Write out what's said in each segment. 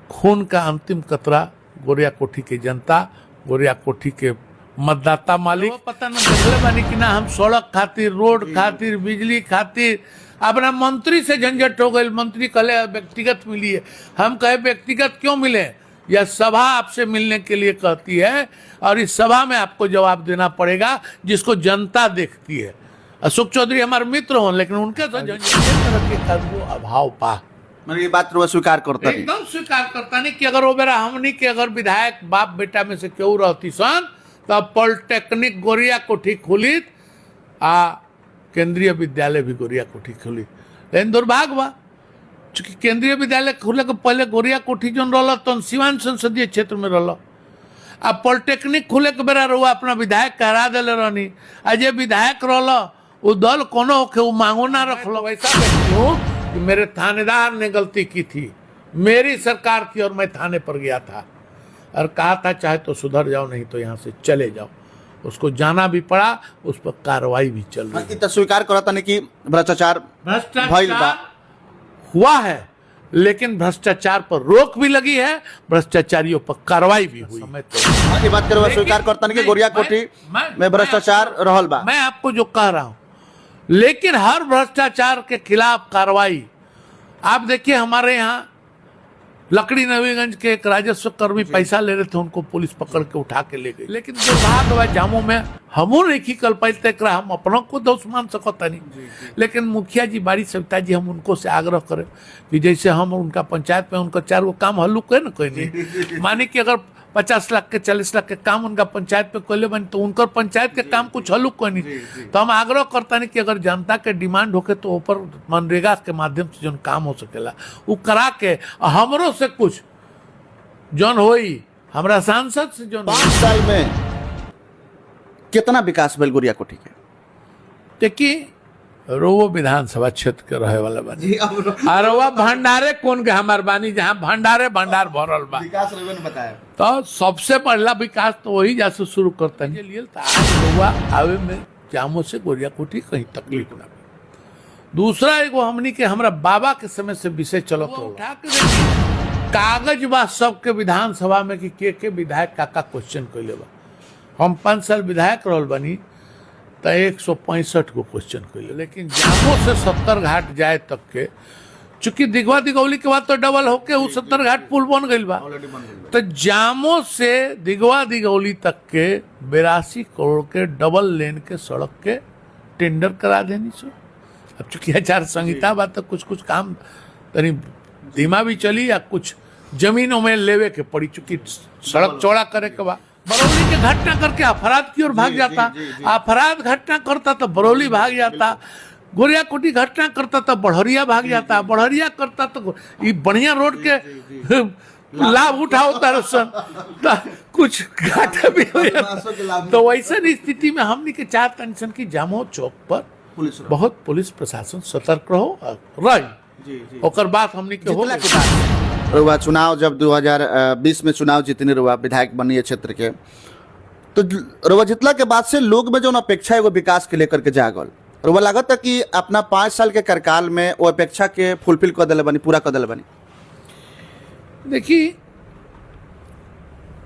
खून का अंतिम कतरा गोरिया कोठी के जनता, गोरिया कोठी के मतदाता मालिक पता न देखले बानी कि ना हम सड़क खातिर, रोड खातिर, बिजली खातिर अपना मंत्री से झंझट हो गई। मंत्री कहले व्यक्तिगत मिलिए, हम कहे व्यक्तिगत क्यों मिले? यह सभा आपसे मिलने के लिए कहती है और इस सभा में आपको जवाब देना पड़ेगा जिसको जनता देखती है। अशोक चौधरी हमारे मित्र हों, लेकिन उनके तो तरह के अभाव पा मैंने ये बात स्वीकार करता नहीं, एकदम स्वीकार करता नहीं कि अगर वो मेरा हमनी के अगर विधायक बाप बेटा में से क्यों रहती सन तो पॉलिटेक्निक गोरिया कोठी खुली आ केंद्रीय विद्यालय भी गोरिया कोठी खुली। लेकिन दुर्भाग्य बा चूंकि केंद्रीय विद्यालय खुले के पहले गोरिया कोठी जो रहा तो सीवान संसदीय क्षेत्र में रहा। अब पॉलिटेक्निक खुले के बेरा रहुआ अपना विधायक करा दिले रहनी। आज ये विधायक रहा वो दल कोनो होके वो मांगो ना रख लो। वैसा व्यक्ति हूँ कि मेरे थानेदार ने गलती की थी, मेरी सरकार थी और मैं थाने पर गया था और कहा था चाहे तो सुधर जाओ नहीं तो यहाँ से चले जाओ। उसको जाना भी पड़ा, उस पर कार्रवाई भी चल रही है। स्वीकार करता नहीं कि भ्रष्टाचार हुआ है, लेकिन भ्रष्टाचार पर रोक भी लगी है, भ्रष्टाचारियों पर कार्रवाई भी हुई। ये बात करो स्वीकार करता नहीं कि गोरिया कोठी में भ्रष्टाचार रहल बा। मैं आपको जो कह रहा हूं, लेकिन हर भ्रष्टाचार के खिलाफ कार्रवाई। आप देखिए हमारे यहाँ लकड़ी नवीगंज के एक राजस्व कर्मी पैसा ले रहे थे, उनको पुलिस पकड़ के उठा के ले गई। लेकिन दुर्भाग्य जामों में हमू नहीं कल पाते, हम अपनों को दोष मान सकता नहीं। लेकिन मुखिया जी बाड़ी सविता जी हम उनको से आग्रह करें कि जैसे हम उनका पंचायत में उनका 4 काम हल्लुक है ना, कोई नहीं माने कि अगर 50 लाख के 40 लाख के काम उनका पंचायत पे कोले बने तो उनका पंचायत के काम कुछ हल्लुक कोई नहीं। तो हम आग्रह करता नहीं कि अगर जनता के डिमांड होके तो ऊपर मनरेगा के माध्यम से जो काम हो सकेला वो करा के हमरों से कुछ जौन होई हमारा सांसद से जो 5 साल में कितना विकास भेल गोरिया कोठी के? देखिए रोवो विधानसभा क्षेत्र के रहे वाला बानी और वह भंडारे कौन के हमार बानी जहाँ भंडारे भंडार भरल बा। विकास रेवन बताया तो सबसे पहला विकास तो वही जैसे शुरू करता है। आवे में जामों से गोरिया कोठी कहीं तकलीफ ना। दूसरा एगो हमनी के हमरा बाबा के समय से विषय चलो तो उठा के कागज बा सबके विधानसभा में कि के विधायक काका क्वेश्चन कैले बा। हम 5 साल विधायक रहल बनी तो 165 को क्वेश्चन कैले, लेकिन जामो से 70 घाट जाए तक के चूंकि दिगवा दिगौली के बाद तो डबल होके वो 70 घाट पुल बन गई बा। तो जामो से दिगवा दिगौली तक के 82 करोड़ के डबल लेन के सड़क के टेंडर करा देनी सो। अब चूंकि आचार संहिता बा तो कुछ काम तनी धीमा भी चली या कुछ जमीनों में लेवे के पड़ी, चूंकि सड़क चौड़ा करे के बाद बरौली के घटना करके अपराध की ओर भाग जाता। अपराध घटना करता तो बरौली भाग जाता, गोरिया कोठी घटना करता तो बढ़िया भाग जाता, बढ़िया करता तो ये बढ़िया रोड के लाभ उठाता कुछ घाटा भी हो जाता। तो वैसे स्थिति में हमने के चार टेंशन की जामो चौक पर बहुत पुलिस प्रशासन सतर्क रहो रही। ओकर बात हमने के हो रुआ चुनाव जब 2020 में चुनाव जीतने रुआ विधायक बनी है क्षेत्र के, तो रुआ जितला के बाद से लोग में जो अपेक्षा है वो विकास के लेकर के जागल। रुआ लागत है कि अपना 5 साल के कार्यकाल में वो अपेक्षा के फुलफिल कर दिले बनी, पूरा कर दिले बनी। देखिए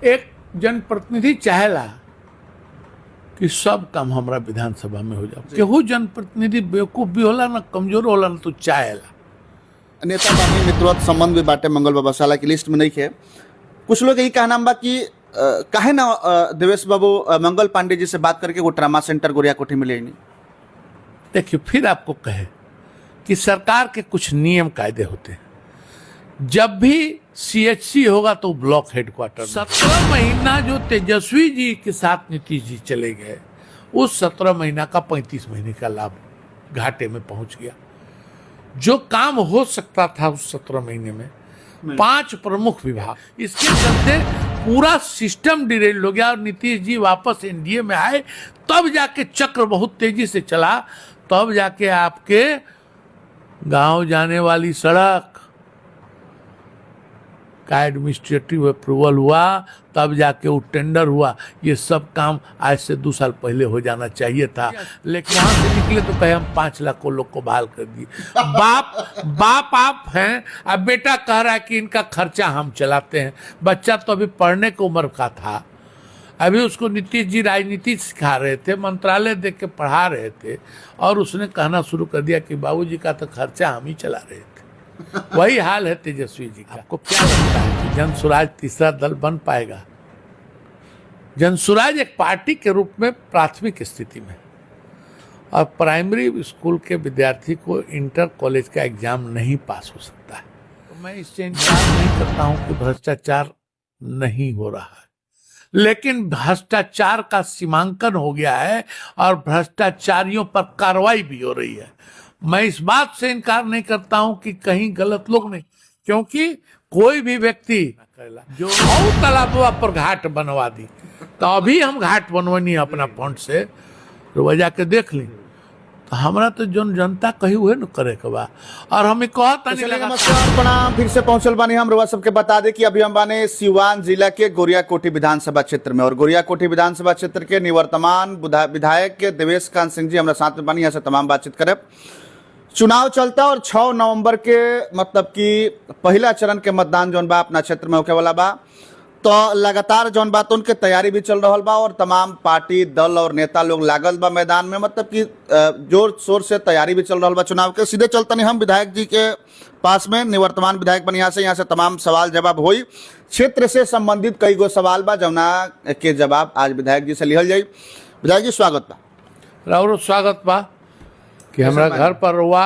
एक जनप्रतिनिधि चाहेला कि सब काम हमारा विधानसभा में हो जाओ। केहू जनप्रतिनिधि बेवकूफ भी होला ना, कमजोर होला ना, तो चाहेला। नेता बानी मित्रवत संबंध भी बाटे मंगल बाबा साला की लिस्ट में नहीं है। कुछ लोग यही कहना बा कि काहे ना देवेश बाबू मंगल पांडे जी से बात करके वो ट्रामा सेंटर गोरिया कोठी में ले नहीं। देखिए फिर आपको कहे कि सरकार के कुछ नियम कायदे होते हैं। जब भी CHC होगा तो ब्लॉक हेडक्वार्टर 17 महीना जो तेजस्वी जी के साथ नीतीश जी चले गए, उस 17 महीना का 35 महीने का लाभ घाटे में पहुंच गया। जो काम हो सकता था उस 17 महीने में 5 प्रमुख विभाग, इसके चलते पूरा सिस्टम डिरेल हो गया और नीतीश जी वापस NDA में आए, तब जाके चक्र बहुत तेजी से चला, तब जाके आपके गांव जाने वाली सड़क, का एडमिनिस्ट्रेटिव अप्रूवल हुआ, तब जाके वो टेंडर हुआ। ये सब काम आज से 2 साल पहले हो जाना चाहिए था, लेकिन वहाँ से निकले तो कहे हम 5 लाख लोग को बहाल कर दिए। बाप आप हैं, अब बेटा कह रहा है कि इनका खर्चा हम चलाते हैं। बच्चा तो अभी पढ़ने की उम्र का था, अभी उसको नीतीश जी राजनीति सिखा रहे थे, मंत्रालय देख के पढ़ा रहे थे, और उसने कहना शुरू कर दिया कि बाबूजी का तो खर्चा हम ही चला रहे थे। वही हाल है तेजस्वी जी का। आपको क्या लगता है कि जनसुराज तीसरा दल बन पाएगा? जनसुराज एक पार्टी के रूप में प्राथमिक स्थिति में, और प्राइमरी स्कूल के विद्यार्थी को इंटर कॉलेज का एग्जाम नहीं पास हो सकता है। तो मैं इससे इंकार नहीं करता हूं कि भ्रष्टाचार नहीं हो रहा है, लेकिन भ्रष्टाचार का सीमांकन हो गया है और भ्रष्टाचारियों पर कार्रवाई भी हो रही है। मैं इस बात से इनकार नहीं करता हूं कि कहीं गलत लोग नहीं, क्योंकि कोई भी व्यक्ति जो तालाबों पर घाट बनवा दी, तो अभी हम घाट बनवानी अपना फंड से वजह के देख ली, तो हमारा तो जनता कही हुए न करे के बा। और हमें कहता नहीं लगा। नमस्कार प्रणाम, फिर से पहुंचल बानी हम। रउआ सबके बता दे कि अभी हम बाने सिवान जिला के गोरियाकोठी विधानसभा क्षेत्र में, और गोरियाकोठी विधानसभा क्षेत्र के निवर्तमान विधायक के देवेश कांत सिंह जी हमारे साथ में बानी। यहाँ से तमाम बातचीत करे। चुनाव चलता और 6 नवंबर के मतलब कि पहला चरण के मतदान जौन बा अपना क्षेत्र में होके वाला बा, तो लगातार जौन बात उनके तैयारी भी चल रहा बा, और तमाम पार्टी दल और नेता लोग लागल बा मैदान में, मतलब कि जोर शोर से तैयारी भी चल रहा बा चुनाव के। सीधे चलता नहीं हम विधायक जी के पास में, निवर्तमान विधायक बन यहाँ से तमाम सवाल जवाब हुई। क्षेत्र से संबंधित कई गो सवाल बा जौना के जवाब आज विधायक जी से लिहल जाई। विधायक जी स्वागत बा। राउर स्वागत बा कि हमरा घर पर रुआ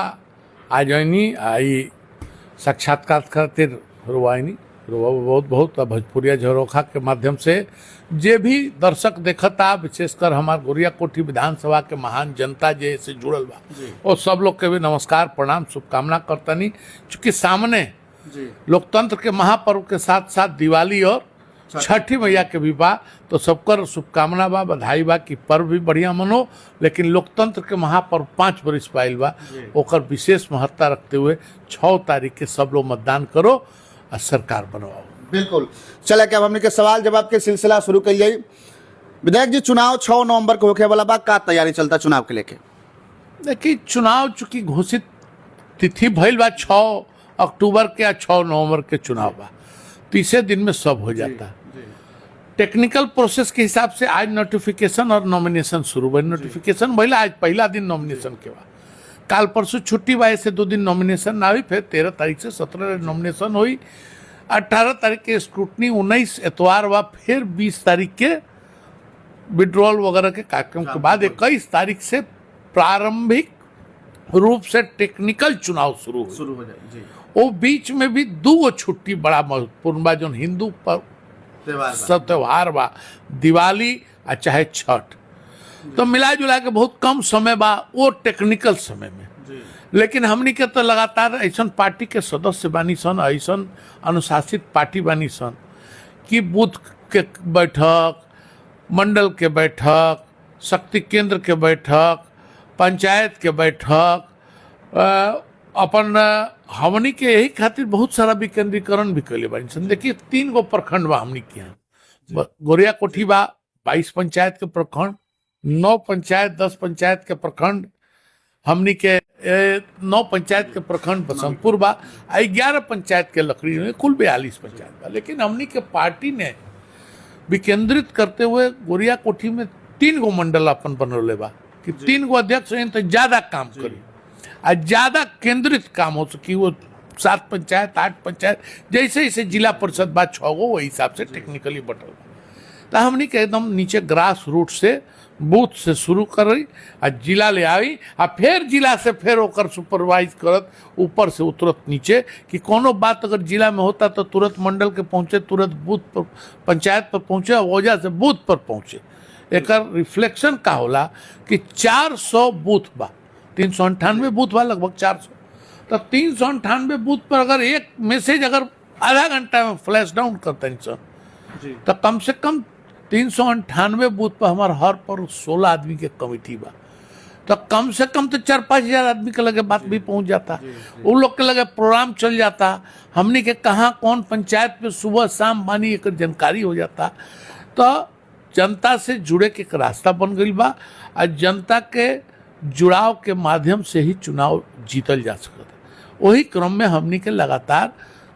आजनी आई साक्षात्कार खातिर रुआनी रुआ बहुत बहुत भोजपुरिया झरोखा के माध्यम से जे भी दर्शक देखता, विशेषकर हमार गोरियाकोठी विधानसभा के महान जनता जे से जुड़ल बा, और सब लोग के भी नमस्कार प्रणाम शुभकामना करतनी। चूँकि सामने लोकतंत्र के महापर्व के साथ साथ दिवाली और छठी मैया के भी बा, तो सबकर शुभकामना बा, बधाई बा कि पर्व भी बढ़िया मनो, लेकिन लोकतंत्र के महापर्व 5 वर्ष पाइल बा, ओकर विशेष महत्ता रखते हुए 6 तारीख के सब लोग मतदान करो और सरकार बनवाओ। बिल्कुल। चले कि अब हमने के सवाल जवाब के सिलसिला शुरू कर जाई। विधायक जी, चुनाव 6 नवंबर को होके वाला बा, का तैयारी चलता चुनाव के लेके? देखिए, चुनाव चूंकि घोषित तिथि भइल बा 6 अक्टूबर के या 6 नवंबर के चुनाव बा, तीसरे दिन में सब हो जाता। टेक्निकल प्रोसेस के हिसाब से आज नोटिफिकेशन और नॉमिनेशन शुरू हुआ। नोटिफिकेशन भइला आज पहला दिन नॉमिनेशन के बाद, काल परसों छुट्टी बा, ऐसे 2 दिन नॉमिनेशन ना हुई, फिर 13 तारीख से 17 नॉमिनेशन हुई, 18 तारीख के स्क्रूटनी, 19 एतवार बा, फिर 20 तारीख के विड्रॉल वगैरह के कार्यक्रम के बाद 21 तारीख से प्रारंभिक रूप से टेक्निकल चुनाव शुरू हो जाए। वो बीच में भी 2 छुट्टी बड़ा महत्वपूर्ण बा, जो हिंदू पर सब त्योहार बा, दिवाली और चाहे छठ, तो मिला जुला के बहुत कम समय बा वो टेक्निकल समय में। लेकिन हमनी के तो लगातार ऐसा पार्टी के सदस्य बानी सन, ऐसा अनुशासित पार्टी बानी सन कि बूथ के बैठक, मंडल के बैठक, शक्ति केंद्र के बैठक, पंचायत के बैठक, अपन हमनी के यही खातिर बहुत सारा विकेंद्रीकरण भी कैले बानी सन। देखिए, 3 गो प्रखंड बा हमनी के यहाँ। गोरियाकोठी बा 22 पंचायत के प्रखंड, 9 पंचायत 10 पंचायत के प्रखंड, हमनी के 9 पंचायत के प्रखंड बसंतपुर बा, 11 पंचायत के लकड़ी में, कुल 42 पंचायत बा। लेकिन हमनी के पार्टी ने विकेंद्रित करते हुए गोरियाकोठी में 3 गो मंडल अपन बनौले बा कि 3 गो अध्यक्ष हैं तो ज्यादा काम करी और ज्यादा केंद्रित काम हो सकी। वो 7 पंचायत 8 पंचायत जैसे जैसे जिला परिषद बा 6 गो, वही हिसाब से टेक्निकली बटल। तो हमनी के एकदम नीचे ग्रास रूट से बूथ से शुरू करी और जिला ले आई, और फिर जिला से फिर ओकर सुपरवाइज करत ऊपर से उतरत नीचे कि कोनो बात अगर जिला में होता तो तुरंत मंडल के पहुँचे, तुरंत बूथ पर पंचायत पर पहुँचे, वजह से बूथ पर पहुँचे। एक रिफ्लेक्शन का होला कि 400 बूथ बा, 398 बूथ बा लगभग 400, तो 398 बूथ पर अगर एक मैसेज अगर आधा घंटा में फ्लैश डाउन करते हैं सर, तो कम से कम 398 बूथ पर हमारे हर पर 16 आदमी के कमेटी बा, तो कम से कम तो 4-5 हजार आदमी के लगे बात भी पहुंच जाता, उन लोग के लगे प्रोग्राम चल जाता, हमने के कहाँ कौन पंचायत में सुबह शाम बानी एक जानकारी हो जाता। तो जनता से जुड़े के एक रास्ता बन गई बा और जनता के जुड़ाव के माध्यम से ही चुनाव जीतल जा सकता। वही क्रम में हमने के लगातार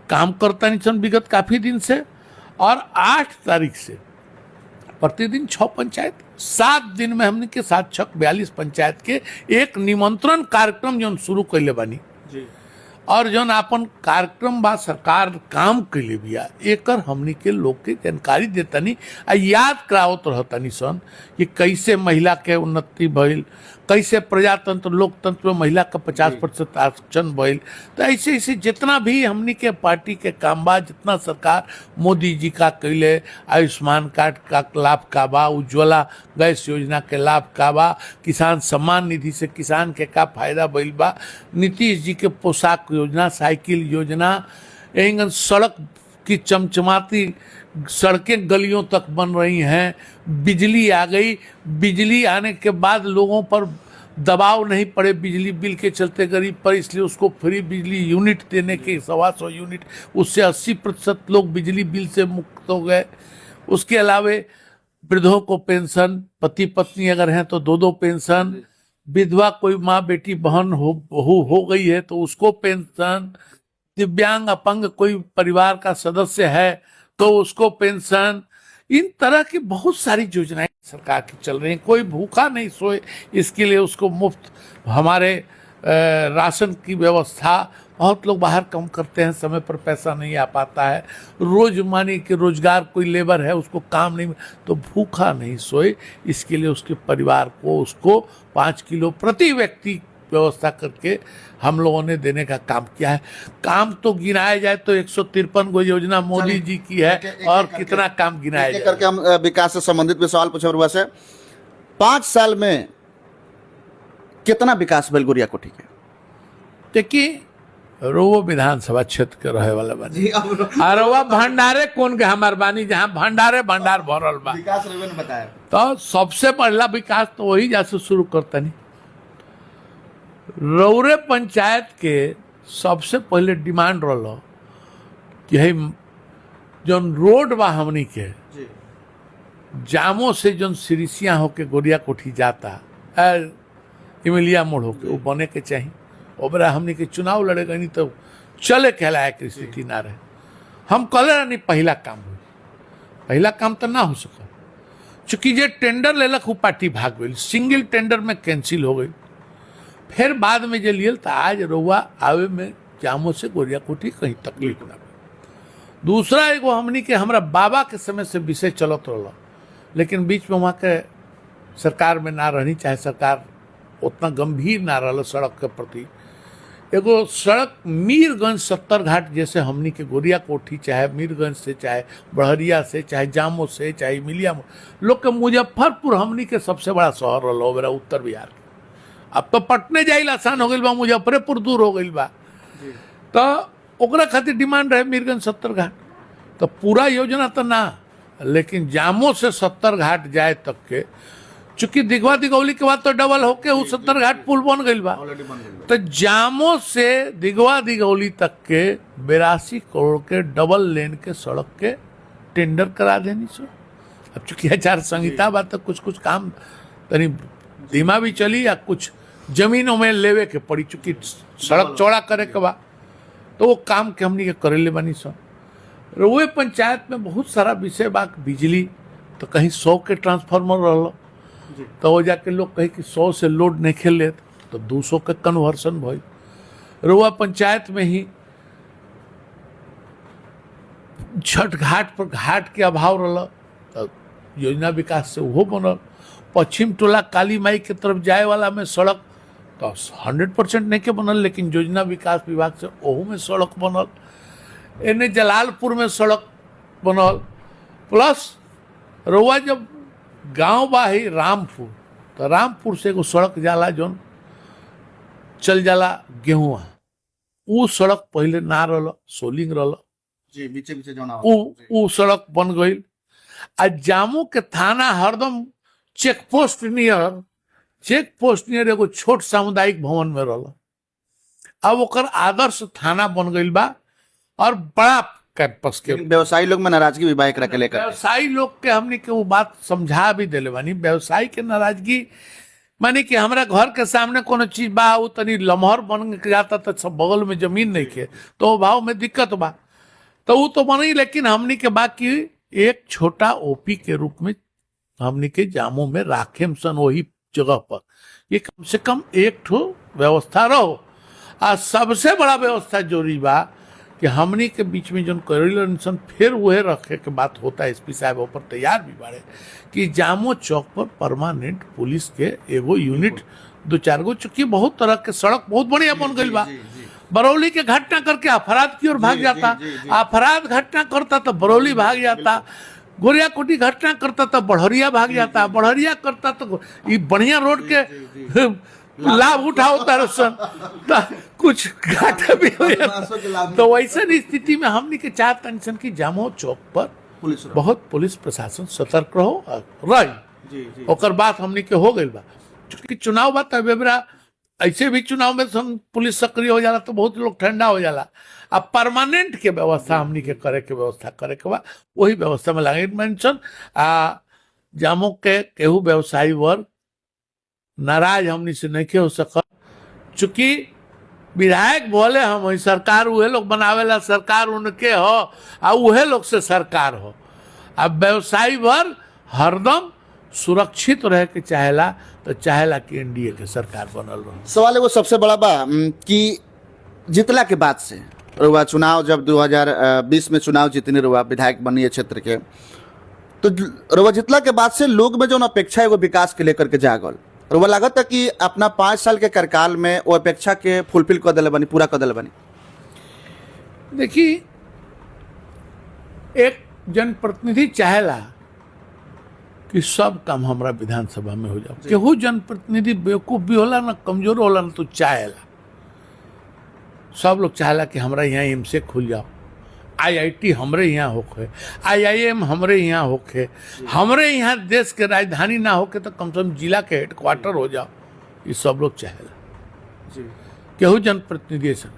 काम करता नहीं सन विगत काफ़ी दिन से, और 8 तारीख से प्रतिदिन 6 पंचायत 7 दिन में हमने के 7 छक 42 पंचायत के एक निमंत्रण कार्यक्रम जो शुरू कैले बानी जी और जौन अपन कार्यक्रम बा सरकार काम कैले बिया एकर हमनी के लोग के जानकारी देतनी आ याद करावत रहतनी सन कि कैसे महिला के उन्नति भइल, कैसे प्रजातंत्र लोकतंत्र में महिला का 50% आरक्षण भइल। तो ऐसे ऐसे जितना भी हमनी के पार्टी के काम बा, जितना सरकार मोदी जी का कैले, आयुष्मान कार्ड का लाभ का बा, उज्ज्वला गैस योजना के लाभ का बा, किसान सम्मान निधि से किसान के का फायदा भइल बा, नीतीश जी के पोशाक योजना, साइकिल योजना, एंगन सड़क की चमचमाती सड़कें गलियों तक बन रही हैं, बिजली आ गई, बिजली आने के बाद लोगों पर दबाव नहीं पड़े बिजली बिल के चलते गरीब पर, इसलिए उसको फ्री बिजली यूनिट देने के 125 यूनिट, उससे 80% लोग बिजली बिल से मुक्त हो गए। उसके अलावे वृद्धों को पेंशन, पति पत्नी अगर हैं तो 2-2 पेंशन, विधवा कोई माँ बेटी बहन हो गई है तो उसको पेंशन, दिव्यांग अपंग कोई परिवार का सदस्य है तो उसको पेंशन, इन तरह की बहुत सारी योजनाएं सरकार की चल रही हैं। कोई भूखा नहीं सोए इसके लिए उसको मुफ्त हमारे राशन की व्यवस्था, बहुत लोग बाहर कम करते हैं, समय पर पैसा नहीं आ पाता है, रोज मानी कि रोजगार कोई लेबर है उसको काम नहीं, तो भूखा नहीं सोए इसके लिए उसके परिवार को उसको 5 किलो प्रति व्यक्ति व्यवस्था करके हम लोगों ने देने का काम किया है। काम तो गिनाया जाए तो 153 गो योजना मोदी जी की है और कितना काम गिनाया जाए। करके हम विकास से संबंधित भी सवाल पूछे रुआ से, 5 साल में कितना विकास भेल गोरिया कोठी के? देखिए रोवो विधानसभा क्षेत्र के रहे वाला बानी और वह भंडारे कौन के हमार बानी जहाँ भंडारे भंडार भरल बा, विकास रेवे ने बताया तो सबसे पहला विकास तो वही जैसे शुरू करता नहीं। रौरे पंचायत के सबसे पहले डिमांड रहा कि है जौन रोड बा हमनी के जामो से जौन सिरिसिया होके गोरिया कोठी जाता इमिलिया मोड़ होके वो बने के चाहिए। ओबरा हमनी के चुनाव लड़ेगा नहीं तो चले कहलाए की स्थिति ना रहे। हम कल नहीं पहला काम हुई, पहला काम तो ना हो सका चूंकि जे टेंडर लेलक वो पार्टी भाग गई, सिंगल टेंडर में कैंसिल हो गई। फिर बाद में जे लियल तो आज रउआ आवे में जामो से गोरिया कोठी कहीं तकलीफ ना। दूसरा एगो हमनी के हमरा बाबा के समय से विषय चलत रहा, लेकिन बीच में वहाँ के सरकार में ना रहनी, चाहे सरकार उतना गंभीर ना रहा सड़क के प्रति। एगो सड़क मीरगंज 70 घाट जैसे हमनी के गोरिया कोठी चाहे मीरगंज से, चाहे बड़हरिया से, चाहे जामो से, चाहे मिलिया लोग के मुजफ्फरपुर हमनी के सबसे बड़ा शहर रहा मेरा उत्तर बिहार के। अब तो पटने जाइल आसान हो गई बा, मुजफ्फरपुर दूर हो गई बा, तो ओकरा खातिर डिमांड रहे मीरगंज 70 घाट। तो पूरा योजना तो ना, लेकिन जामो से 70 घाट जाए तक के, चूंकि दिघवा दिघौली के बाद तो डबल होके वो 70 घाट पुल बन गई बा, तो जामो से दिघवा दिघौली तक के 82 करोड़ के डबल लेन के सड़क के टेंडर करा देनी सो। अब चूंकि आचार संहिता बा तो कुछ कुछ काम तनी धीमा भी चली या कुछ जमीनों में लेवे के पड़ी, चूंकि सड़क चौड़ा करे के बा तो वो काम के हमनी के करेले बनी सो। रोए पंचायत में बहुत सारा विषय बा, बिजली तो कहीं 100 के ट्रांसफार्मर रहा तो वो जाके लोग कहे कि 100 से लोड नहीं खेल ले तो 200 के कन्वर्सन भई। रोआ पंचायत में ही छठ घाट पर घाट के अभाव रहा तो योजना विकास से वो बनल। पश्चिम टोला काली माई के तरफ जाए वाला में सड़क तो 100% नहीं के बनल, लेकिन योजना विकास विभाग से ओहू में सड़क बनल। एने जलालपुर में सड़क बनल, प्लस रोआ जब गांव बा ही रामपुर, तो रामपुर से एगो सड़क जाला जौन चल जाला गेहुआ, उ सड़क पहले ना रहा, सोलिंग रहा जी, बीचे बीचे जाना उ सड़क बन गई। आ जामो के थाना हरदम check post near check post near एगो छोट सामुदायिक भवन में रहल। अब ओकर आदर्श थाना बन गई बा और बड़ा कैंपस के व्यवसायी लोग में नाराजगी भी बा एकरा के लेकर। व्यवसायी लोग के हमने के वो बात समझा भी दिले बानी। व्यवसायी के नाराजगी माने कि हमारा घर के सामने कोनो चीज बा वो तनी लमहर बन के जाता तो सब बगल में जमीन नहीं के तो भाव में दिक्कत बा तो वो तो बनी। लेकिन हमनी के बाकी एक छोटा ओपी के रूप में हमनी के जामों में राखेम सन वही जगह पर ये कम से कम एक ठो व्यवस्था रहो। आ सबसे बड़ा व्यवस्था जरूरी बा कि हमनी के बीच में जो करेलन सन फिर वह रखे के बात होता है। एसपी साहब ऊपर तैयार भी बाड़े कि जामो चौक पर परमानेंट पुलिस के एगो यूनिट 2-4 गो, चूंकि बहुत तरह के सड़क बहुत बढ़िया बन गई बा। बरौली के घटना करके अपराध की ओर भाग जाता, अपराध घटना करता तो बरौली भाग जाता, गोरिया कोटी घटना करता तो बढ़रिया भाग जाता, बढ़रिया करता तो ये बढ़िया रोड के लाभ उठाओता सन तो कुछ घाटा भी हो जाता। तो वैसे स्थिति में हमने के चाहता सन कि जामो चौक पर बहुत पुलिस प्रशासन सतर्क रहो रही। ओकर बात हमने के हो गई बा क्योंकि चुनाव बा तब बेबरा ऐसे भी चुनाव में हम पुलिस सक्रिय हो जाला तो बहुत लोग ठंडा हो जाला। अब परमानेंट के व्यवस्था हमनी के करे के व्यवस्था करे के बा वही व्यवस्था में लागे मेंशन जामो के केहू व्यवसायी वर्ग नाराज हमनी से नहीं हो सकत। चूंकि विधायक बोले हम वही सरकार उहे लोग बनावेला, सरकार उनके हो आ उहे लोग से सरकार हो। अब व्यवसायी वर्ग हरदम सुरक्षित रहे के चाहेला तो चाहेला कि एनडीए के सरकार बनल रहे। सवाल एगो सबसे बड़ा बा कि जितला के बाद से रुआ चुनाव जब 2020 में चुनाव जीतने रुआ विधायक बनी है क्षेत्र के तो रुआ जितला के बाद से लोग में जो अपेक्षा एगो विकास के लेकर के जागल रुआ लागत है कि अपना 5 साल के कार्यकाल में वो अपेक्षा के फुलफिल कर दिले बनी, पूरा कर दिले बनी। देखिए एक जनप्रतिनिधि चाहेला कि सब काम हमारा विधानसभा में हो जाओ। केहू जनप्रतिनिधि बेवकूफ भी होला ना कमजोर होला ना तो चाहेला। सब लोग चाहेला कि हमारा यहाँ एमसे खुल जाओ, आईआईटी हमरे यहाँ होखे, आईआईएम हमरे यहाँ होखे, हमरे यहाँ देश के राजधानी ना होके तो कम से कम जिला के हेडक्वार्टर हो जाओ। ये सब लोग चाहेला केहू जनप्रतिनिधि से।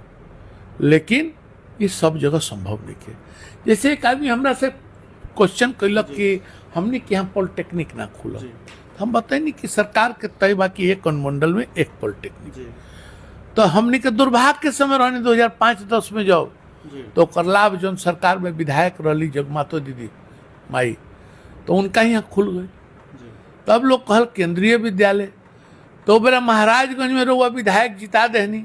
लेकिन ये सब जगह संभव नहीं है। जैसे एक आदमी हमरा से क्वेश्चन कैलक कि हमने के यहाँ पॉलिटेक्निक ना खुला, हम बताइए कि सरकार के तय बा कि एक अनुमंडल में एक पॉलिटेक्निक। तो हमने के दुर्भाग्य के समय रहने 2005-10 में जाओ तो ओकर लाभ जो सरकार में विधायक रही जगमातो दीदी माई तो उनका यहाँ खुल गई। तब लोग कहल केंद्रीय विद्यालय तो बेरा महाराजगंज में रहुआ विधायक जिता देहनी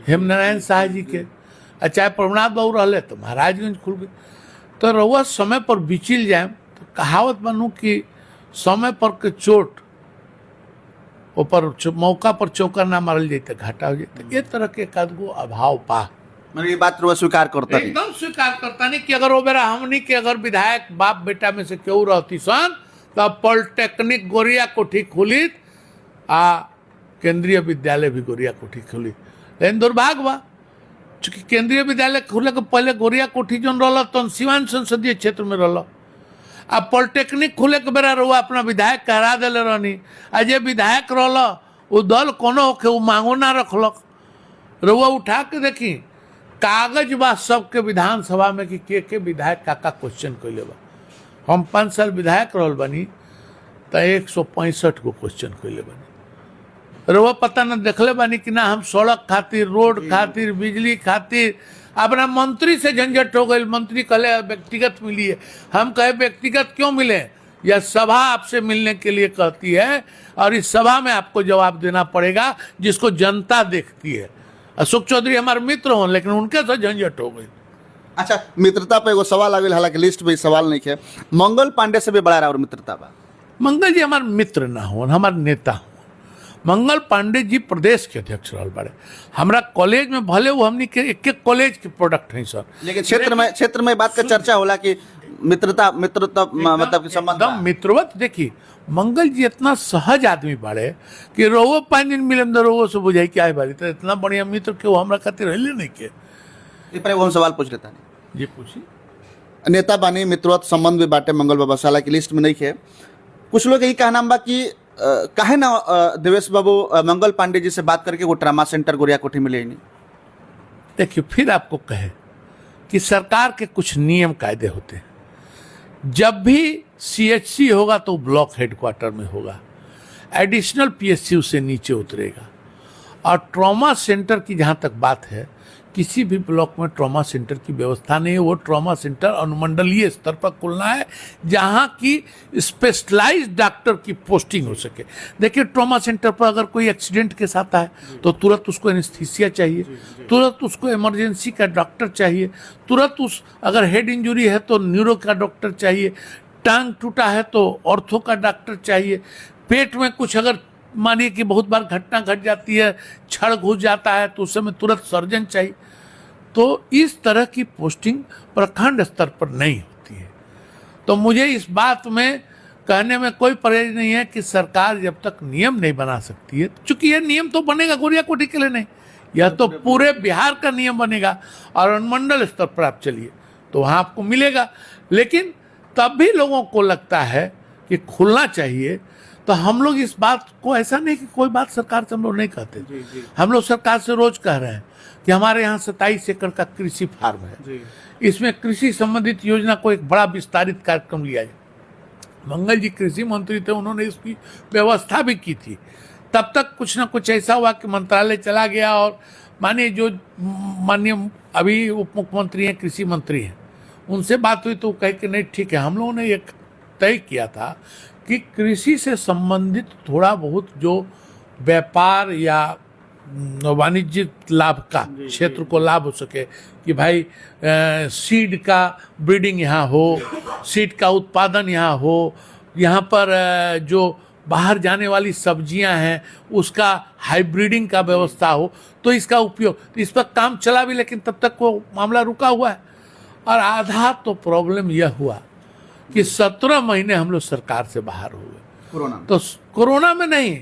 हेमनारायण शाह जी के, चाहे प्रभुनाथ बाबू रहले तो महाराजगंज खुल गई। तो रहुआ समय पर बिचिल जाए तो कहावत बनू कि समय पर के चोट ऊपर मौका पर चौका ना मारल जाते घाटा हो जाते। ये तरह के कदगो अभाव पा मैंने ये बात रुआ स्वीकार करता नहीं, एकदम स्वीकार करता नहीं कि अगर वो बेरा हमनी के अगर विधायक बाप बेटा में से क्यों रहती सन तो पॉलिटेक्निक गोरिया कोठी खुली आ केंद्रीय विद्यालय भी गोरिया कोठी खुली। लेकिन दुर्भाग्य बा चूंकि केंद्रीय विद्यालय खुले के पहले गोरिया कोठी जो रहा तो सीवान संसदीय क्षेत्र में रहा। अब पॉलिटेक्निक खुले के बेरा रहुआ अपना विधायक करा दिले रहनी। आ जे विधायक रहा वो दल कोनो होके वो मांगो ना रखलक। रहुआ उठा के देखी कागज बा सबके विधानसभा में कि के विधायक का क्वेश्चन कैले बा। हम 5 साल विधायक रहल बनी तो 165 गो क्वेश्चन कैले बनी। रहुआ पता न देखले बानी कि ना हम सड़क खातिर, रोड खातिर, बिजली खातिर अपना मंत्री से झंझट हो गई। मंत्री कहले व्यक्तिगत मिलिए, हम कहे व्यक्तिगत क्यों मिले, यह सभा आपसे मिलने के लिए कहती है और इस सभा में आपको जवाब देना पड़ेगा जिसको जनता देखती है। अशोक चौधरी हमारे मित्र हों लेकिन उनके साथ झंझट हो गई। अच्छा, मित्रता पे एगो सवाल आ गई, हालांकि लिस्ट में सवाल नहीं है। मंगल पांडे से भी बड़ा और मित्रता बा। मंगल जी हमारे मित्र ना हो, हमारे नेता हो। मंगल पांडे जी प्रदेश के अध्यक्ष रहल बाड़े। हमरा कॉलेज में भले वो हमनी के एक कॉलेज के प्रोडक्ट हैं सर, लेकिन क्षेत्र में बात का चर्चा होला कि मित्रता मतलब कि संबंध एकदम मित्रवत। देखिए मंगल जी इतना सहज आदमी बाड़े कि रोवो 5 दिन मिले तो रोवो से बुझाई क्या है बारी। तो इतना बढ़िया मित्र के वो हमरा खातिर रहले नहीं के। इस पर हम सवाल पूछ लेता नहीं जी पूछी। नेता बानी, मित्रवत संबंध भी बाटे मंगल बाबा साला की लिस्ट में नहीं है। कुछ लोग यही कहना बा कि काहे ना देवेश बाबू मंगल पांडे जी से बात करके वो ट्रामा सेंटर गोरिया कोठी में ले नहीं? देखिए, फिर आपको कहे कि सरकार के कुछ नियम कायदे होते हैं। जब भी सीएचसी होगा तो ब्लॉक हेडक्वार्टर में होगा, एडिशनल पीएचसी उससे नीचे उतरेगा। और ट्रॉमा सेंटर की जहाँ तक बात है, किसी भी ब्लॉक में ट्रॉमा सेंटर की व्यवस्था नहीं है। वो ट्रॉमा सेंटर अनुमंडलीय स्तर पर खुलना है जहाँ की स्पेशलाइज्ड डॉक्टर की पोस्टिंग हो सके। देखिए, ट्रॉमा सेंटर पर अगर कोई एक्सीडेंट के साथ आए तो तुरंत उसको एनेस्थीसिया चाहिए, तुरंत उसको इमरजेंसी का डॉक्टर चाहिए, तुरंत अगर हेड इंजरी है तो न्यूरो का डॉक्टर चाहिए, टांग टूटा है तो ऑर्थो का डॉक्टर चाहिए, पेट में कुछ अगर मानिए कि बहुत बार घटना घट जाती है, छड़ घुस जाता है तो उस समय तुरंत सर्जन चाहिए। तो इस तरह की पोस्टिंग प्रखंड स्तर पर नहीं होती है। तो मुझे इस बात में कहने में कोई परहेज नहीं है कि सरकार जब तक नियम नहीं बना सकती है, चूंकि यह नियम तो बनेगा गोरिया कोठी के लिए नहीं, यह तो पूरे बिहार का नियम बनेगा। और अनुमंडल स्तर पर आप चलिए तो वहाँ आपको मिलेगा। लेकिन तब भी लोगों को लगता है कि खुलना चाहिए। तो हम लोग इस बात को, ऐसा नहीं कि कोई बात सरकार से हम लोग नहीं कहते, हम लोग सरकार से रोज कह रहे हैं कि हमारे यहाँ 27 एकड़ का कृषि फार्म है, इसमें कृषि संबंधित योजना को एक बड़ा विस्तारित कार्यक्रम लिया जाए। मंगल जी कृषि मंत्री थे, उन्होंने इसकी व्यवस्था भी की थी। तब तक कुछ ना कुछ ऐसा हुआ कि मंत्रालय चला गया और माननीय अभी उप मुख्यमंत्री हैं, कृषि मंत्री हैं, उनसे बात हुई तो कहे कि नहीं ठीक है। हम लोगों ने एक तय किया था कि कृषि से संबंधित थोड़ा बहुत जो व्यापार या वाणिज्यिक लाभ का क्षेत्र को लाभ हो सके, कि भाई सीड का ब्रीडिंग यहाँ हो, सीड का उत्पादन यहाँ हो, यहाँ पर जो बाहर जाने वाली सब्जियां हैं उसका हाइब्रिडिंग का व्यवस्था हो, तो इसका उपयोग, तो इस पर काम चला भी, लेकिन तब तक वो मामला रुका हुआ है। और आधा तो प्रॉब्लम यह हुआ कि 17 महीने हम लोग सरकार से बाहर हुए कोरोना। तो कोरोना में नहीं,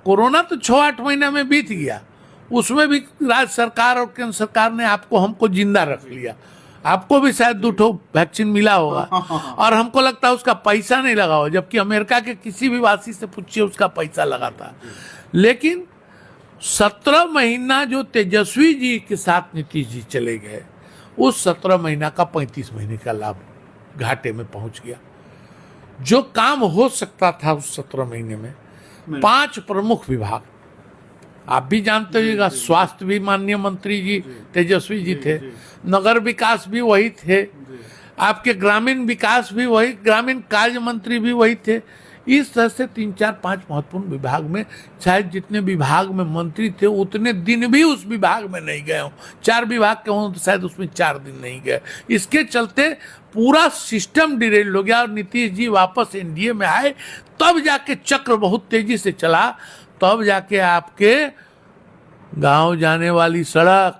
कोरोना तो 6-8 महीने में बीत गया, उसमें भी राज्य सरकार और केंद्र सरकार ने हमको जिंदा रख लिया। आपको भी शायद 2 ठो वैक्सीन मिला होगा और हमको लगता है उसका पैसा नहीं लगा हो, जबकि अमेरिका के किसी भी वासी से पूछिए उसका पैसा लगा था। लेकिन 17 महीना जो तेजस्वी जी के साथ नीतीश जी चले गए, उस 17 महीना का 35 महीने का लाभ घाटे में पहुंच गया। जो काम हो सकता था उस 17 महीने में 5 प्रमुख विभाग, आप भी जानते होइएगा, स्वास्थ्य भी माननीय मंत्री जी तेजस्वी जी थे, नगर विकास भी वही थे, आपके ग्रामीण विकास भी वही, ग्रामीण कार्य मंत्री भी वही थे। इस तरह से 3-4-5 महत्वपूर्ण विभाग में, शायद जितने विभाग में मंत्री थे उतने दिन भी उस विभाग में नहीं गए हों। 4 विभाग के हों तो शायद उसमें 4 दिन नहीं गए। इसके चलते पूरा सिस्टम डिरेल हो गया और नीतीश जी वापस एनडीए में आए, तब जाके चक्र बहुत तेजी से चला, तब जाके आपके गांव जाने वाली सड़क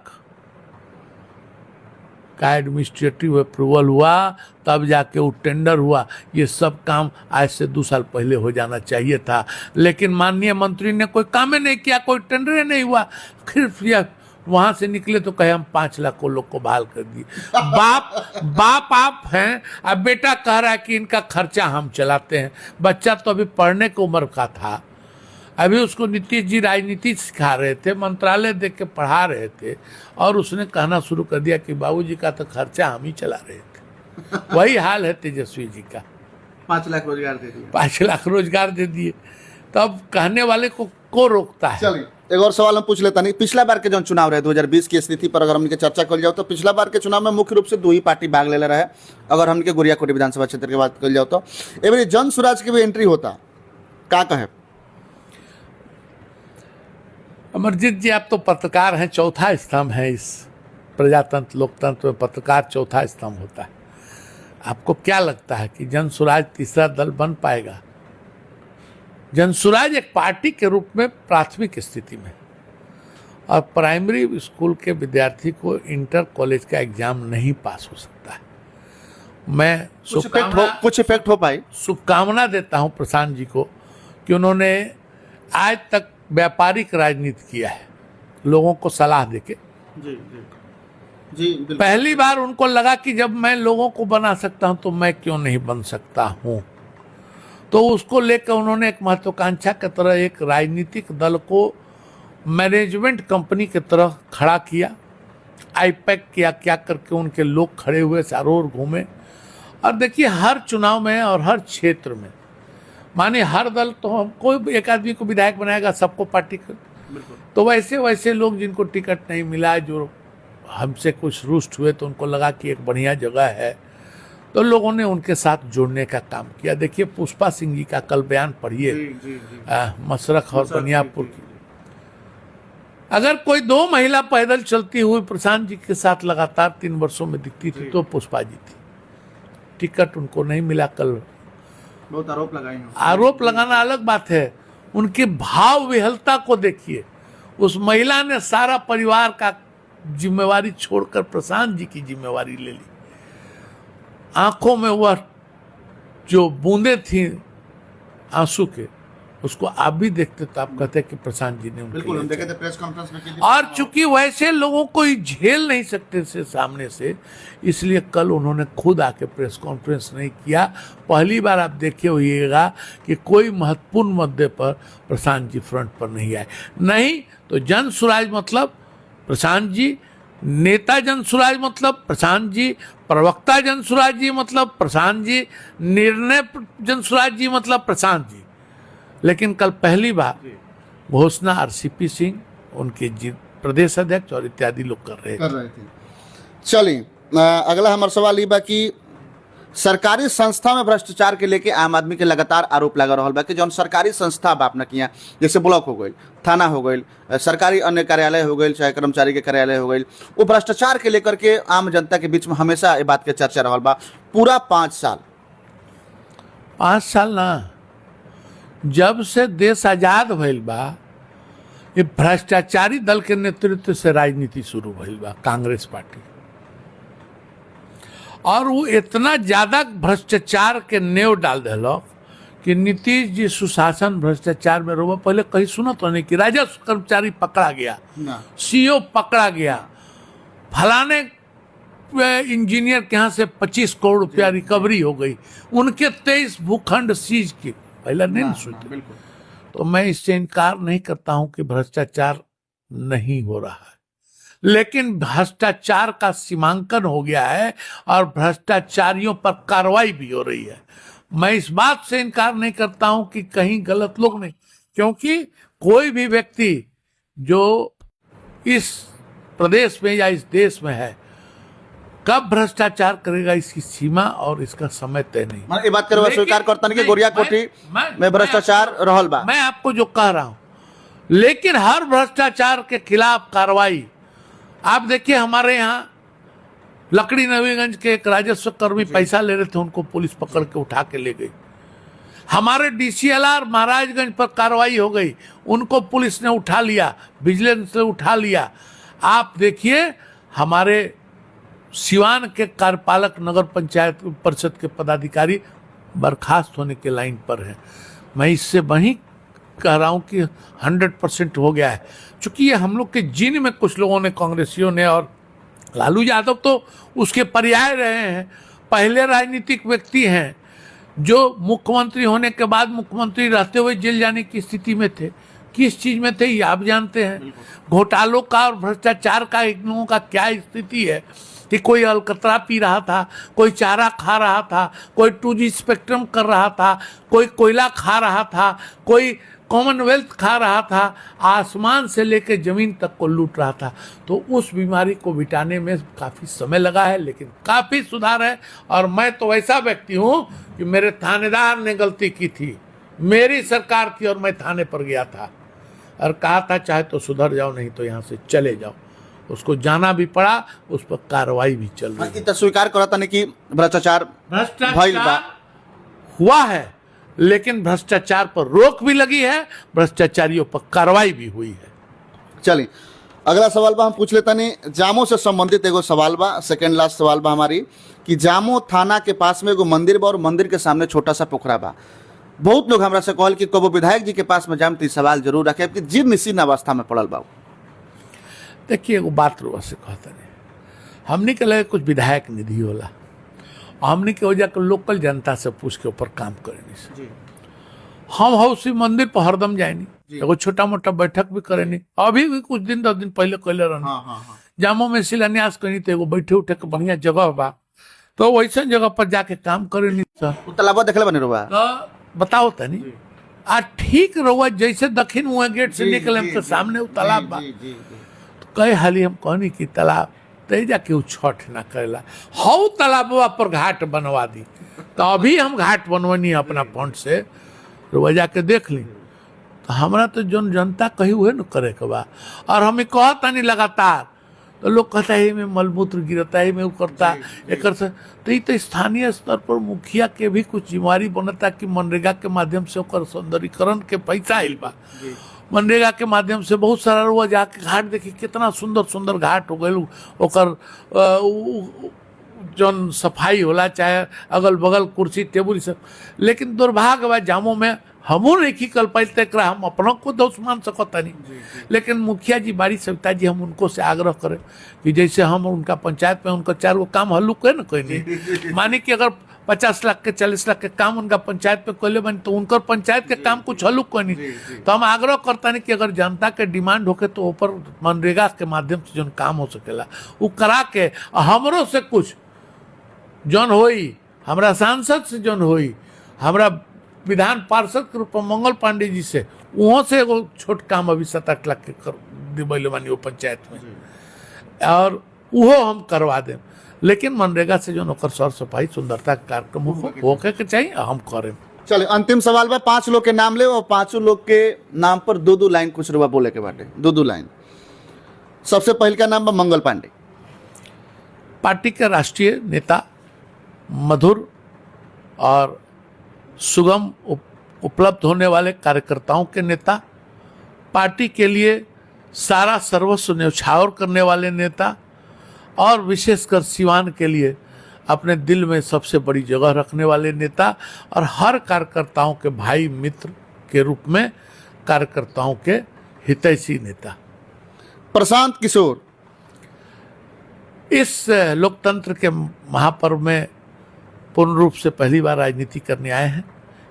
का एडमिनिस्ट्रेटिव अप्रूवल हुआ, तब जाके वो टेंडर हुआ। ये सब काम आज से 2 साल पहले हो जाना चाहिए था, लेकिन माननीय मंत्री ने कोई काम ही नहीं किया, कोई टेंडर नहीं हुआ। फिर वहां से निकले तो कहे हम 5 लाख को लोग को बहाल कर दिए। बाप आप हैं, अब बेटा कह रहा है कि इनका खर्चा हम चलाते हैं। बच्चा तो अभी पढ़ने की उम्र का था, अभी उसको नीतीश जी राजनीति सिखा रहे थे, मंत्रालय देख के पढ़ा रहे थे, और उसने कहना शुरू कर दिया कि बाबूजी का तो खर्चा हम ही चला रहे थे। वही हाल है तेजस्वी जी का। 5 लाख रोजगार दे दिए, 5 लाख रोजगार दे दिए, तब कहने वाले को रोकता है। चलिए एक और सवाल हम पूछ लेता नहीं। पिछला बार के जो चुनाव रहे 2020 की स्थिति पर अगर हमने चर्चा कर जाओ तो पिछला बार के चुनाव में मुख्य रूप से 2 ही पार्टी भाग ले रहे। अगर हमने गोरिया कोठी विधानसभा क्षेत्र की बात कर जाओ तो एवरी जन स्वराज की भी एंट्री होता, क्या कहे? अमरजीत जी, आप तो पत्रकार हैं, चौथा स्तंभ है इस प्रजातंत्र लोकतंत्र में, पत्रकार चौथा स्तंभ होता है। आपको क्या लगता है कि जन स्वराज तीसरा दल बन पाएगा? जन स्वराज एक पार्टी के रूप में प्राथमिक स्थिति में, और प्राइमरी स्कूल के विद्यार्थी को इंटर कॉलेज का एग्जाम नहीं पास हो सकता है। मैं कुछ इफेक्ट हो पाई, शुभकामना देता हूं प्रशांत जी को कि उन्होंने आज तक व्यापारिक राजनीति किया है, लोगों को सलाह देके। जी, पहली बार उनको लगा कि जब मैं लोगों को बना सकता हूं तो मैं क्यों नहीं बन सकता हूं। तो उसको लेकर उन्होंने एक महत्वाकांक्षा की तरह एक राजनीतिक दल को मैनेजमेंट कंपनी की तरह खड़ा किया, आईपैक किया क्या करके उनके लोग खड़े हुए चारों ओर घूमे। और देखिए हर चुनाव में और हर क्षेत्र में माने हर दल तो हम कोई एक आदमी को विधायक बनाएगा सबको पार्टी कर, तो वैसे वैसे लोग जिनको टिकट नहीं मिला, जो हमसे कुछ रुष्ट हुए तो उनको लगा कि एक बढ़िया जगह है, तो लोगों ने उनके साथ जुड़ने का काम किया। देखिए पुष्पा सिंह जी का कल बयान पढ़िए, मसरख और बनियापुर की। अगर कोई 2 महिला पैदल चलती हुई प्रशांत जी के साथ लगातार 3 वर्षों में दिखती थी तो पुष्पा जी थी। टिकट उनको नहीं मिला। कल बहुत आरोप लगाए हैं। आरोप लगाना अलग बात है, उनके भाव विहलता को देखिए। उस महिला ने सारा परिवार का जिम्मेवारी छोड़कर प्रशांत जी की जिम्मेवारी ले ली। आंखों में वह जो बूंदे थी आंसू के, उसको आप भी देखते तो आप कहते कि प्रशांत जी ने बिल्कुल हम देखे थे प्रेस कॉन्फ्रेंस में कि और चूंकि वैसे लोगों को झेल नहीं सकते थे सामने से, इसलिए कल उन्होंने खुद आके प्रेस कॉन्फ्रेंस नहीं किया। पहली बार आप देखे होइएगा कि कोई महत्वपूर्ण मुद्दे पर प्रशांत जी फ्रंट पर नहीं आए। नहीं तो जन सुराज मतलब प्रशांत जी, नेता जन सुराज मतलब प्रशांत जी, प्रवक्ता जन सुराज जी मतलब प्रशांत जी, निर्णय जन सुराज जी मतलब प्रशांत जी। लेकिन कल पहली बार घोषणा आरसीपी सिंह, उनके प्रदेश अध्यक्ष और इत्यादि लोग कर रहे थे। चलिए अगला हमारा सवाल ये बा कि सरकारी संस्था में भ्रष्टाचार के लेके आम आदमी के लगातार आरोप लगा रहा बा कि जौन सरकारी संस्था बा अपना किया, जैसे ब्लॉक हो गई, थाना हो गई, सरकारी अन्य कार्यालय हो गई, चाहे कर्मचारी के कार्यालय हो गई, वो भ्रष्टाचार के लेकर के आम जनता के बीच में हमेशा ये बात के चर्चा रहा बा। पूरा 5 साल ना, जब से देश आजाद भइल बा, ये भ्रष्टाचारी दल के नेतृत्व से राजनीति शुरू भइल बा, कांग्रेस पार्टी। और वो इतना ज्यादा भ्रष्टाचार के नेव डाल दिलक कि नीतीश जी सुशासन भ्रष्टाचार में रोबा। पहले कहीं सुना तो नहीं कि राजस्व कर्मचारी पकड़ा गया, सीओ पकड़ा गया, फलाने इंजीनियर के यहाँ से 25 करोड़ रुपया रिकवरी हो गई, उनके 23 भूखंड सीज किए। पहले नहीं सुनते। तो मैं इससे इनकार नहीं करता हूं कि भ्रष्टाचार नहीं हो रहा है, लेकिन भ्रष्टाचार का सीमांकन हो गया है और भ्रष्टाचारियों पर कार्रवाई भी हो रही है। मैं इस बात से इनकार नहीं करता हूं कि कहीं गलत लोग नहीं, क्योंकि कोई भी व्यक्ति जो इस प्रदेश में या इस देश में है कब भ्रष्टाचार करेगा इसकी सीमा और इसका समय तय नहीं। मैं ये बात करवा स्वीकार करता नहीं कि गोरिया कोठी में भ्रष्टाचार रहल बा। मैं आपको जो कह रहा हूं, लेकिन हर भ्रष्टाचार के खिलाफ कार्रवाई। आप देखिए हमारे यहाँ लकड़ी नवीगंज के एक राजस्व कर्मी पैसा ले रहे थे, उनको पुलिस पकड़ के उठा के ले गई। हमारे डीसीएलआर महाराजगंज पर कार्रवाई हो गई, उनको पुलिस ने उठा लिया, विजिलेंस ने उठा लिया। आप देखिए हमारे सिवान के कार्यपालक नगर पंचायत परिषद के पदाधिकारी बर्खास्त होने के लाइन पर हैं। मैं इससे वहीं कह रहा हूं कि 100% हो गया है, चूंकि ये हम लोग के जिन में कुछ लोगों ने, कांग्रेसियों ने, और लालू यादव तो उसके पर्याय रहे हैं, पहले राजनीतिक व्यक्ति हैं जो मुख्यमंत्री होने के बाद मुख्यमंत्री रहते हुए जेल जाने की स्थिति में थे। किस चीज में थे ये आप जानते हैं। घोटालों का और भ्रष्टाचार का इन लोगों का क्या स्थिति है कि कोई अलकतरा पी रहा था, कोई चारा खा रहा था, कोई 2G स्पेक्ट्रम कर रहा था, कोई कोयला खा रहा था, कोई कॉमनवेल्थ खा रहा था, आसमान से लेकर जमीन तक को लूट रहा था। तो उस बीमारी को मिटाने में काफ़ी समय लगा है, लेकिन काफ़ी सुधार है। और मैं तो ऐसा व्यक्ति हूँ कि मेरे थानेदार ने गलती की थी, मेरी सरकार थी और मैं थाने पर गया था और कहा था चाहे तो सुधर जाओ, नहीं तो यहाँ से चले जाओ। उसको जाना भी पड़ा, उस पर कार्रवाई भी चल रही है। स्वीकार करता नहीं कि भ्रष्टाचार हुआ है, लेकिन भ्रष्टाचार पर रोक भी लगी है, भ्रष्टाचारियों पर कार्रवाई भी हुई है। चलिए अगला सवाल बा हम पूछ लेता नहीं, जामो से संबंधित एगो सवाल बा, सेकेंड लास्ट सवाल बा हमारी कि जामो थाना के पास में एगो मंदिर बा और मंदिर के सामने छोटा सा पोखरा बा। बहुत लोग हमरा से कहल कि कबो विधायक जी के पास में जाम तो सवाल जरूर रखे कि जीर्ण शीर्ण अवस्था में पड़ल बा। देखिए एगो बात रुआ से कहता नहीं, हमने के लगे कुछ विधायक निधि होला, हमने के वजह के लोकल जनता से पूछ के ऊपर काम करेंगे। हम हौसी मंदिर पर हरदम जाएनी, एगो छोटा मोटा बैठक भी करेनी। अभी भी कुछ दिन 10 दिन पहले कैले रहनी। जामो में शिलान्यास करी तो एगो बैठे उठे के बढ़िया जगह बा, तो वैसे जगह पर जाके काम करेनी सर। तालाबा देखले बनी रुआ? तो बताओ तनी, आ ठीक रहुआ जैसे दक्षिण मुआ गेट से निकले तो सामने वो तालाब बा। तो कई हाली हम कहनी कि तालाब तेजा के छठ ना करेला, हौ तालाबवा पर घाट बनवा दी। तो अभी हम घाट बनवनी अपना फंड से, रुआ जाके देख ली। तो हमरा तो जन जनता कही हुए न करे के बा, और हमें कहता नहीं लगातार, तो लोग कहता है में मलमूत्र गिरता है में वो करता एक तो स्थानीय स्तर पर मुखिया के भी कुछ जिम्मेवारी बनता कि मनरेगा के माध्यम से ओकर सौंदर्यीकरण के पैसा आइल बा। मनरेगा के माध्यम से बहुत सारा रुआ जाके घाट देखी कितना सुंदर सुंदर घाट हो गए, ओकर जौन सफाई होला चाहे अगल बगल कुर्सी टेबुल सब। लेकिन दुर्भाग्य बा जामो में हमू नहीं कल पाइल तक हम अपनों को दोष मान सकता नहीं। लेकिन मुखिया जी बाड़ी सविता जी हम उनको से आग्रह करें कि जैसे हम उनका पंचायत में उनका 4 गो काम हल्लू करे ना कोई नहीं, माने कि अगर 50 लाख के 40 लाख के काम उनका पंचायत पे कोले बने तो उनका पंचायत के काम कुछ हल्लू कोई नहीं। तो हम आग्रह करता नहीं कि अगर जनता के डिमांड होके तो ऊपर मनरेगा के माध्यम से जो काम हो सकेला वो करा के हमरों से कुछ जौन होई, हमरा सांसद से जौन होई, हमरा विधान पार्षद के रूप में मंगल पांडे जी से वहाँ से एगो छोट काम अभी 7-8 लाख के कर दिबैले बानी वो पंचायत में, और वो हम करवा दें। लेकिन मनरेगा से जो ओकर सर सफाई सुंदरता के कार्यक्रम होके के चाहिए, हम करें। चले अंतिम सवाल में 5 लोग के नाम ले और 5 लोग के नाम पर 2-2 लाइन कुछ रुआ बोले के बाटे, 2-2 लाइन। सबसे पहले का नाम बा मंगल पांडे, पार्टी के राष्ट्रीय नेता, मधुर और सुगम उपलब्ध होने वाले कार्यकर्ताओं के नेता, पार्टी के लिए सारा सर्वस्व न्यौछावर करने वाले नेता, और विशेषकर सिवान के लिए अपने दिल में सबसे बड़ी जगह रखने वाले नेता, और हर कार्यकर्ताओं के भाई मित्र के रूप में कार्यकर्ताओं के हितैषी नेता। प्रशांत किशोर, इस लोकतंत्र के महापर्व में पूर्ण रूप से पहली बार राजनीति करने आए हैं।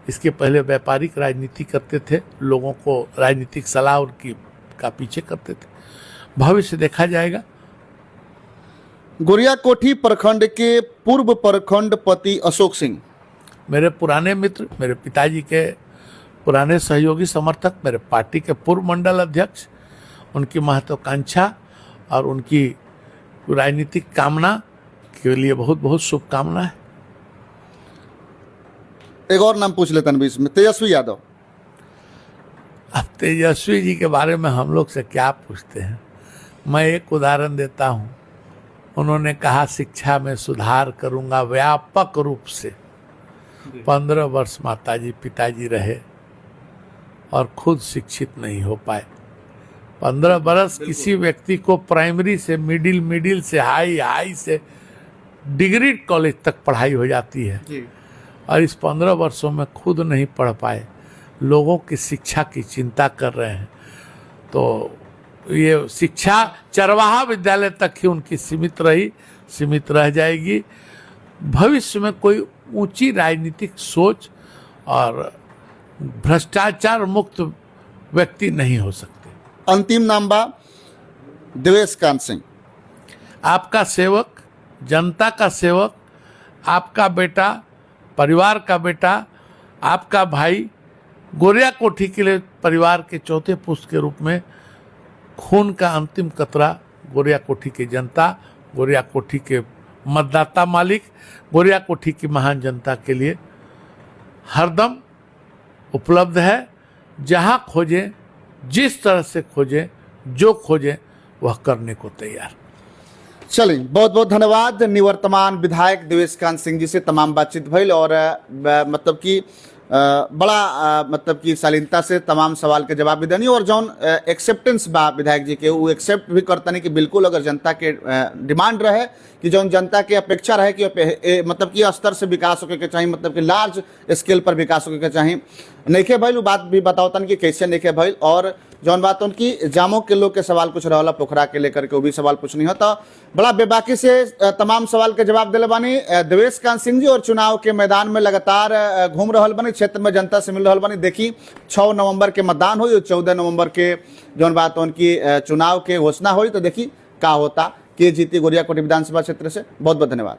इसके पहले व्यापारिक राजनीति करते थे, लोगों को राजनीतिक सलाह उनकी का पीछे करते थे, भविष्य देखा जाएगा। गोरियाकोठी प्रखंड के पूर्व प्रखंड पति अशोक सिंह, मेरे पुराने मित्र, मेरे पिताजी के पुराने सहयोगी समर्थक, मेरे पार्टी के पूर्व मंडल अध्यक्ष, उनकी महत्वाकांक्षा और उनकी राजनीतिक कामना के लिए बहुत बहुत शुभकामना है। एक और नाम पूछ लेते हैं बीच में, तेजस्वी यादव। अब तेजस्वी जी के बारे में हम लोग से क्या पूछते हैं। मैं एक उदाहरण देता हूँ, उन्होंने कहा शिक्षा में सुधार करूँगा व्यापक रूप से। 15 वर्ष माताजी पिताजी रहे और खुद शिक्षित नहीं हो पाए। 15 बरस किसी व्यक्ति को प्राइमरी से मिडिल से हाई से डिग्री कॉलेज तक पढ़ाई हो जाती है, और इस 15 वर्षों में खुद नहीं पढ़ पाए, लोगों की शिक्षा की चिंता कर रहे हैं। तो ये शिक्षा चरवाहा विद्यालय तक ही उनकी सीमित रह जाएगी। भविष्य में कोई ऊंची राजनीतिक सोच और भ्रष्टाचार मुक्त व्यक्ति नहीं हो सकते। अंतिम नाम बा देवेश कांत सिंह, आपका सेवक, जनता का सेवक, आपका बेटा, परिवार का बेटा, आपका भाई, गोरियाकोठी के लिए परिवार के चौथे पुरुष के रूप में खून का अंतिम कतरा गोरियाकोठी की जनता, गोरियाकोठी के मतदाता मालिक, गोरियाकोठी की महान जनता के लिए हरदम उपलब्ध है। जहां खोजें, जिस तरह से खोजें, जो खोजें वह करने को तैयार। चलिए, बहुत बहुत धन्यवाद। निवर्तमान विधायक देवेश कांत सिंह जी से तमाम बातचीत भइल और मतलब कि बड़ा मतलब कि शालीनता से तमाम सवाल के जवाब भी देनी और जौन एक्सेप्टेंस बा विधायक जी के वो एक्सेप्ट भी करतनी कि बिल्कुल अगर जनता के डिमांड रहे कि जौन जनता के अपेक्षा रहे कि मतलब कि स्तर से विकास होके के चाहिए, मतलब कि लार्ज स्केल पर विकास होके के चाहिए, नइखे भइल। वो बात भी बताओ तन कि कैसे नइखे भइल और जौन बात उनकी जामो के लोग के सवाल कुछ रहला पोखरा के लेकर के वो भी सवाल पूछनी हो तो बड़ा बेबाकी से तमाम सवाल के जवाब दिले बानी देवेश कांत सिंह जी। और चुनाव के मैदान में लगातार घूम रहल बानी, क्षेत्र में जनता से मिल रहल बानी। देखी 6 नवंबर के मतदान हुई और 14 नवंबर के जौन बात उनकी चुनाव के घोषणा हुई तो देखी का होता, के जीती गोरियाकोट विधानसभा क्षेत्र से। बहुत बहुत धन्यवाद।